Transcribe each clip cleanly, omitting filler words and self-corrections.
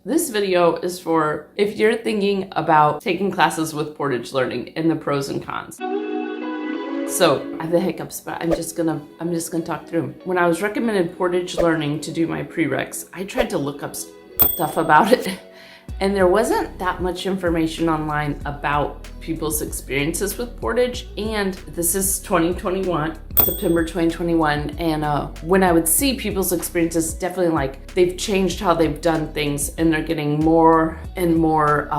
This video is for if you're thinking about taking classes with Portage Learning and the pros and cons. So I have the hiccups, but I'm just gonna talk through them. When I was recommended Portage Learning to do my prereqs, I tried to look up stuff about it, and there wasn't that much information online about people's experiences with Portage. And this is 2021, September 2021, and when I would see people's experiences, definitely like they've changed how they've done things, and they're getting more and more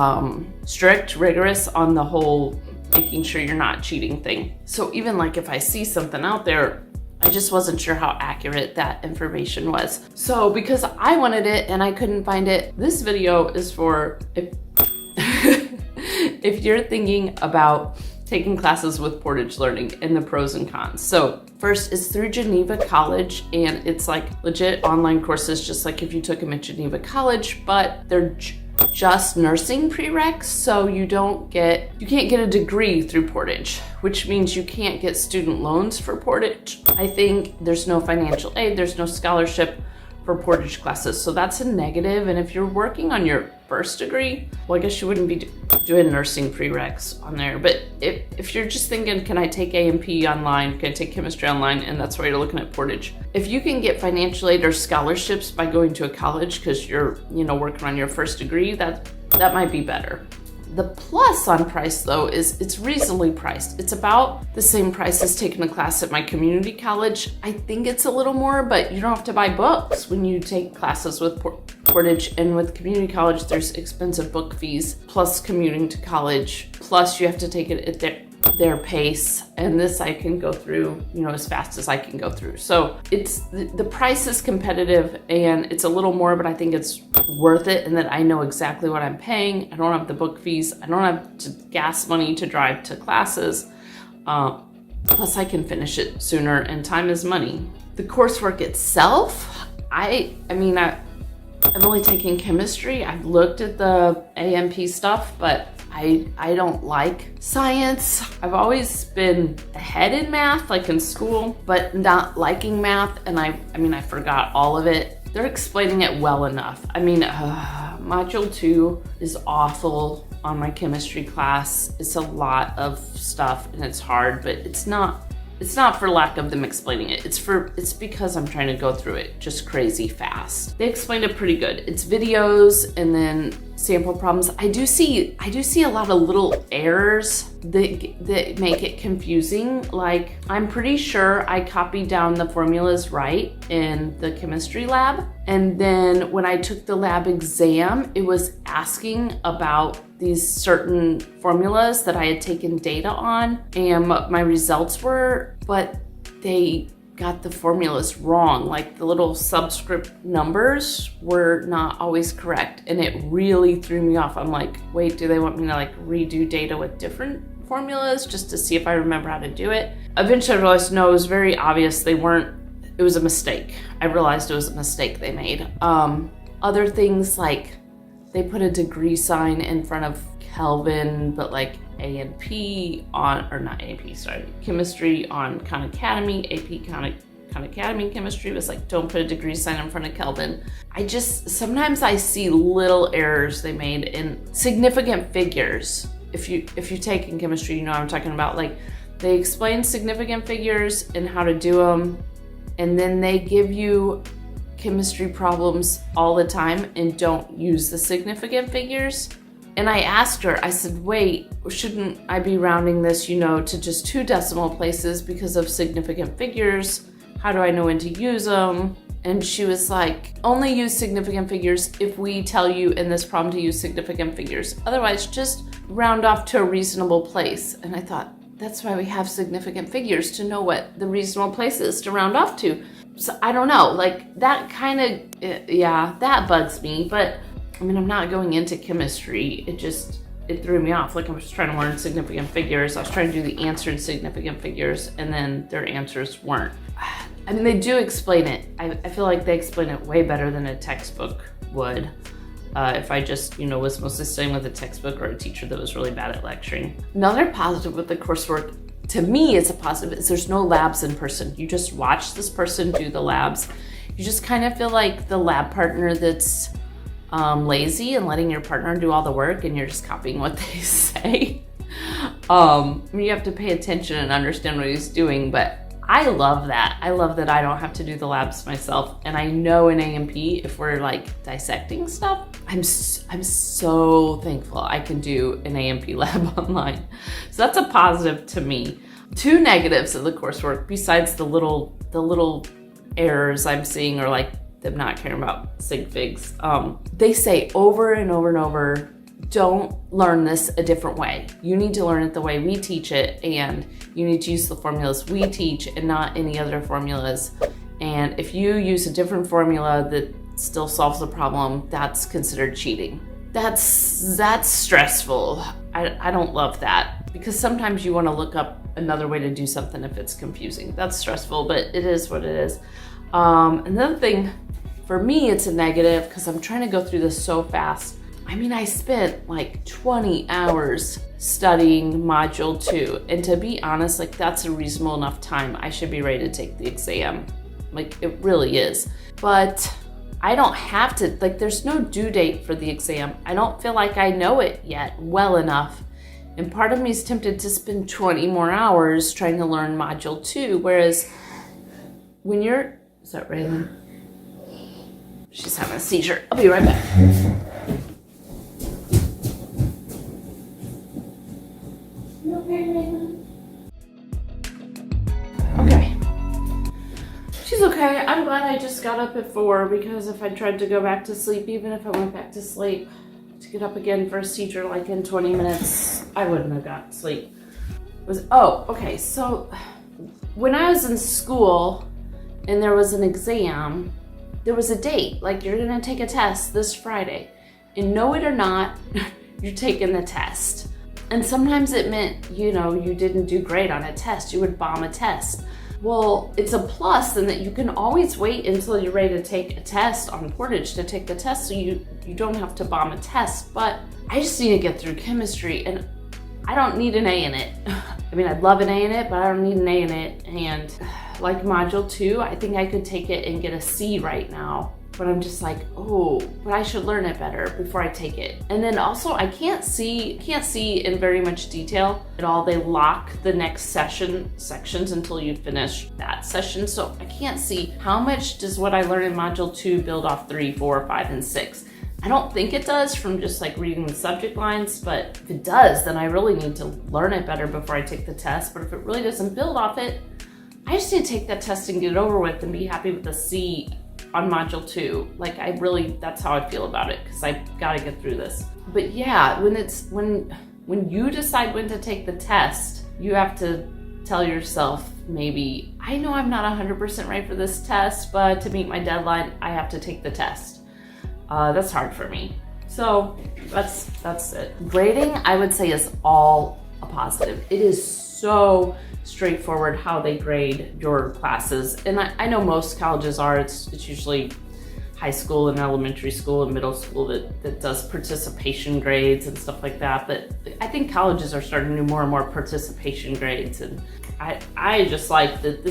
strict, rigorous on the whole making sure you're not cheating thing. So even like if I see something out there, I just wasn't sure how accurate that information was. So because I wanted it and I couldn't find it, this video is for if you're thinking about taking classes with Portage Learning and the pros and cons. So first, it's through Geneva College, and it's like legit online courses, just like if you took them at Geneva College, but they're just nursing prereqs, so you can't get a degree through Portage, which means you can't get student loans for Portage. I think there's no financial aid, there's no scholarship for Portage classes, so that's a negative. And if you're working on your first degree, well, I guess you wouldn't be doing nursing prereqs on there. But if you're just thinking, can I take A&P online, can I take chemistry online, and that's why you're looking at Portage. If you can get financial aid or scholarships by going to a college because you're working on your first degree, that might be better. The plus on price though is it's reasonably priced. It's about the same price as taking a class at my community college. I think it's a little more, but you don't have to buy books when you take classes with Portage. And with community college, there's expensive book fees, plus commuting to college, plus you have to take it at their pace, and this I can go through as fast as I can go through. So it's the price is competitive, and it's a little more, but I think it's worth it, and that I know exactly what I'm paying. I don't have the book fees, I don't have gas money to drive to classes, plus I can finish it sooner, and time is money. The coursework itself, I'm only taking chemistry. I've looked at the A&P stuff, but I don't like science. I've always been ahead in math, like in school, but not liking math, and I forgot all of it. They're explaining it well enough. Module 2 is awful on my chemistry class. It's a lot of stuff and it's hard, but it's not for lack of them explaining it. It's because I'm trying to go through it just crazy fast. They explained it pretty good. It's videos and then sample problems. I do see a lot of little errors that make it confusing. Like, I'm pretty sure I copied down the formulas right in the chemistry lab, and then when I took the lab exam, it was asking about these certain formulas that I had taken data on and what my results were, but they got the formulas wrong. Like, the little subscript numbers were not always correct, and it really threw me off. I'm like, wait, do they want me to like redo data with different formulas just to see if I remember how to do it? Eventually I realized, no, it was very obvious it was a mistake. I realized it was a mistake they made. Other things, like they put a degree sign in front of Kelvin, but like A&P on, or not A&P, sorry, chemistry on Khan Academy, AP Khan Academy chemistry was like, don't put a degree sign in front of Kelvin. Sometimes I see little errors they made in significant figures. If you've taken chemistry, you know what I'm talking about. Like, they explain significant figures and how to do them, and then they give you chemistry problems all the time and don't use the significant figures. And I asked her, I said, wait, shouldn't I be rounding this, to just 2 decimal places because of significant figures? How do I know when to use them? And she was like, only use significant figures if we tell you in this problem to use significant figures. Otherwise, just round off to a reasonable place. And I thought, that's why we have significant figures, to know what the reasonable place is to round off to. So I don't know, like that kind of, that bugs me. But I'm not going into chemistry. It threw me off. Like, I was trying to learn significant figures. I was trying to do the answer in significant figures, and then their answers weren't. They do explain it. I feel like they explain it way better than a textbook would. If I just, was mostly studying with a textbook or a teacher that was really bad at lecturing. Another positive with the coursework, to me, it's a positive, is there's no labs in person. You just watch this person do the labs. You just kind of feel like the lab partner that's lazy and letting your partner do all the work and you're just copying what they say. You have to pay attention and understand what he's doing, but I love that. I love that I don't have to do the labs myself. And I know in A&P, if we're like dissecting stuff, I'm so thankful I can do an A&P lab online. So that's a positive to me. 2 negatives of the coursework, besides the little errors I'm seeing, or like them not caring about sig figs. They say over and over and over, don't learn this a different way. You need to learn it the way we teach it, and you need to use the formulas we teach and not any other formulas. And if you use a different formula that still solves the problem, that's considered cheating. That's stressful. I don't love that, because sometimes you want to look up another way to do something if it's confusing. That's stressful, but it is what it is. Another thing, for me, it's a negative because I'm trying to go through this so fast. I mean, I spent like 20 hours studying module 2. And to be honest, like that's a reasonable enough time. I should be ready to take the exam. Like it really is. But I don't have to, like there's no due date for the exam. I don't feel like I know it yet well enough. And part of me is tempted to spend 20 more hours trying to learn module 2. Whereas when you're, is that Raylan? She's having a seizure. I'll be right back. Okay. She's okay. I'm glad I just got up at 4, because if I tried to go back to sleep, even if I went back to sleep, to get up again for a seizure like in 20 minutes, I wouldn't have got sleep. Okay, so when I was in school and there was an exam, there was a date, like you're gonna take a test this Friday, and know it or not, you're taking the test. And sometimes it meant, you didn't do great on a test, you would bomb a test. Well, it's a plus in that you can always wait until you're ready to take a test on Portage to take the test, so you don't have to bomb a test. But I just need to get through chemistry, and I don't need an A in it. I mean, I'd love an A in it, but I don't need an A in it. And like module 2, I think I could take it and get a C right now. But I'm just like, oh, but I should learn it better before I take it. And then also I can't see in very much detail at all. They lock the next sections until you finish that session. So I can't see how much does what I learned in module 2 build off 3, 4, 5, and 6. I don't think it does from just like reading the subject lines, but if it does, then I really need to learn it better before I take the test. But if it really doesn't build off it, I just need to take that test and get it over with and be happy with the C on module 2. Like that's how I feel about it, because I gotta get through this. But yeah, when you decide when to take the test, you have to tell yourself, maybe, I know I'm not 100% right for this test, but to meet my deadline, I have to take the test. That's hard for me. So that's it. Grading, I would say, is all a positive. It is so straightforward how they grade your classes. And I know most colleges are, it's usually high school and elementary school and middle school that does participation grades and stuff like that. But I think colleges are starting to do more and more participation grades. And I just like that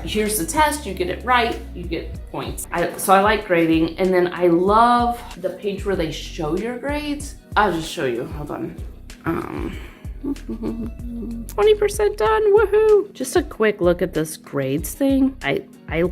here's the test, you get it right, you get points. So I like grading. And then I love the page where they show your grades. I'll just show you, hold on. 20% done, woohoo! Just a quick look at this grades thing. I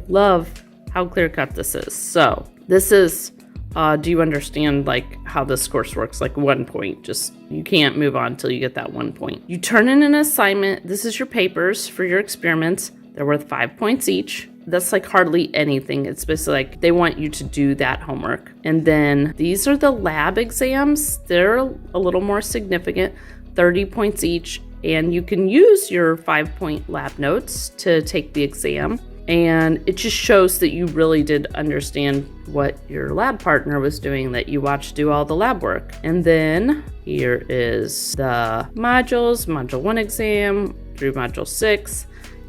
love how clear cut this is. So this is, do you understand like how this course works? Like 1 point, just you can't move on until you get that 1 point. You turn in an assignment. This is your papers for your experiments. They're worth 5 points each. That's like hardly anything. It's basically like they want you to do that homework. And then these are the lab exams. They're a little more significant, 30 points each. And you can use your 5-point lab notes to take the exam. And it just shows that you really did understand what your lab partner was doing, that you watched do all the lab work. And then here is the modules, module 1 exam through module 6.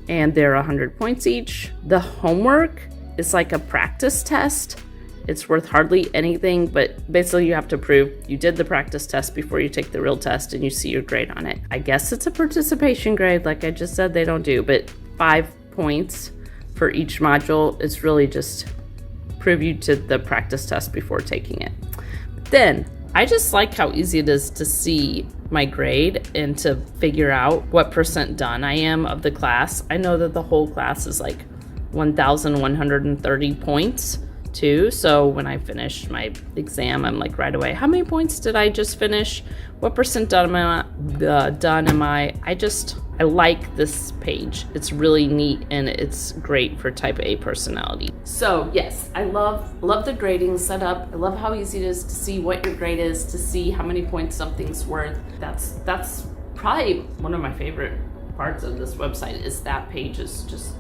And they're 100 points each. The homework is like a practice test. It's worth hardly anything, but basically you have to prove you did the practice test before you take the real test and you see your grade on it. I guess it's a participation grade, like I just said they don't do, but 5 points for each module. It's really just prove you to the practice test before taking it. But then I just like how easy it is to see my grade and to figure out what percent done I am of the class. I know that the whole class is like 1,130 points too. So when I finish my exam, I'm like right away, how many points did I just finish? What percent done am I? I like this page. It's really neat and it's great for type A personality. So yes, I love the grading setup. I love how easy it is to see what your grade is, to see how many points something's worth. That's probably one of my favorite parts of this website is that page is just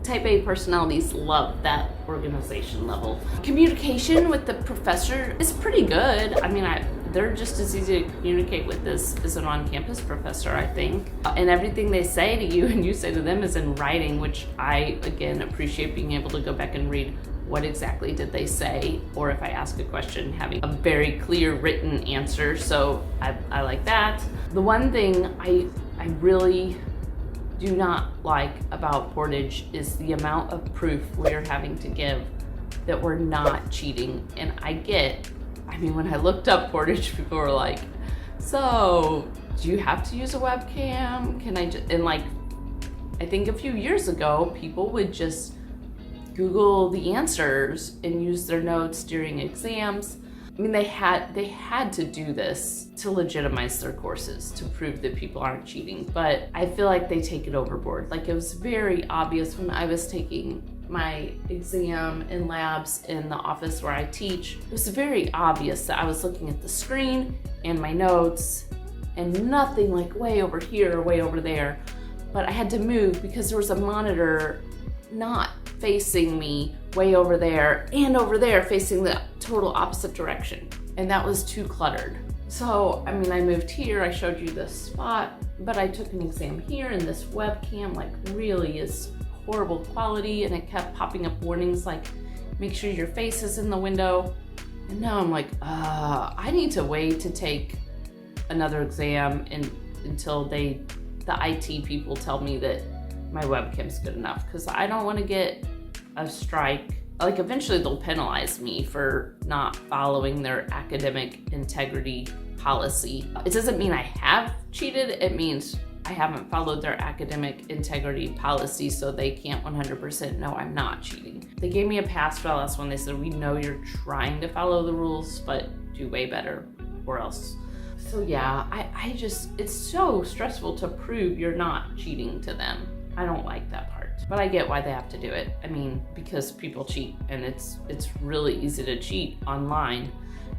type A personalities love that organization level. Communication with the professor is pretty good. I mean, they're just as easy to communicate with as an on-campus professor, I think. And everything they say to you and you say to them is in writing, which I, again, appreciate being able to go back and read what exactly did they say, or if I ask a question, having a very clear written answer. So I like that. The one thing I really do not like about Portage is the amount of proof we're having to give that we're not cheating. And when I looked up Portage, people were like, so do you have to use a webcam? I think a few years ago, people would just Google the answers and use their notes during exams. I mean, they had to do this to legitimize their courses, to prove that people aren't cheating, but I feel like they take it overboard. Like, it was very obvious when I was taking my exam in labs in the office where I teach, it was very obvious that I was looking at the screen and my notes and nothing like way over here or way over there, but I had to move because there was a monitor not facing me way over there and over there facing the total opposite direction, and that was too cluttered. So I moved here, I showed you this spot, but I took an exam here and this webcam really is horrible quality, and it kept popping up warnings like, make sure your face is in the window. And now I'm like, I need to wait to take another exam until the IT people tell me that my webcam's good enough, because I don't want to get a strike. Like, eventually they'll penalize me for not following their academic integrity policy. It doesn't mean I have cheated, it means I haven't followed their academic integrity policy, so they can't 100% know I'm not cheating. They gave me a pass for the last one. They said, we know you're trying to follow the rules, but do way better or else. So yeah, it's so stressful to prove you're not cheating to them. I don't like that part, but I get why they have to do it. Because people cheat, and it's really easy to cheat online.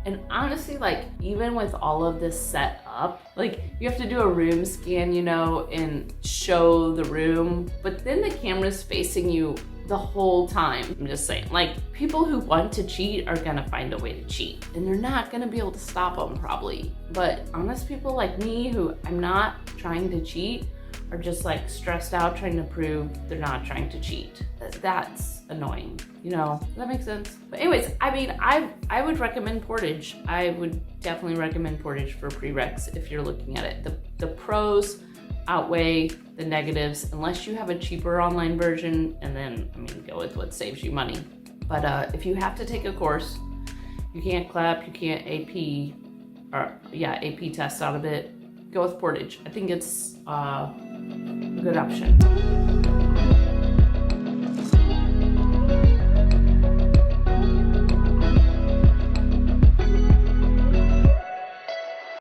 And honestly, even with all of this set up, you have to do a room scan, and show the room, but then the camera's facing you the whole time. I'm just saying, people who want to cheat are gonna find a way to cheat, and they're not gonna be able to stop them probably. But honest people like me, who I'm not trying to cheat, are just stressed out trying to prove they're not trying to cheat. That's annoying, Does that make sense? But anyways, I would recommend Portage. I would definitely recommend Portage for prereqs if you're looking at it. The pros outweigh the negatives, unless you have a cheaper online version, and then, go with what saves you money. But if you have to take a course, you can't CLEP, you can't AP test out of it, go with Portage. I think it's a good option.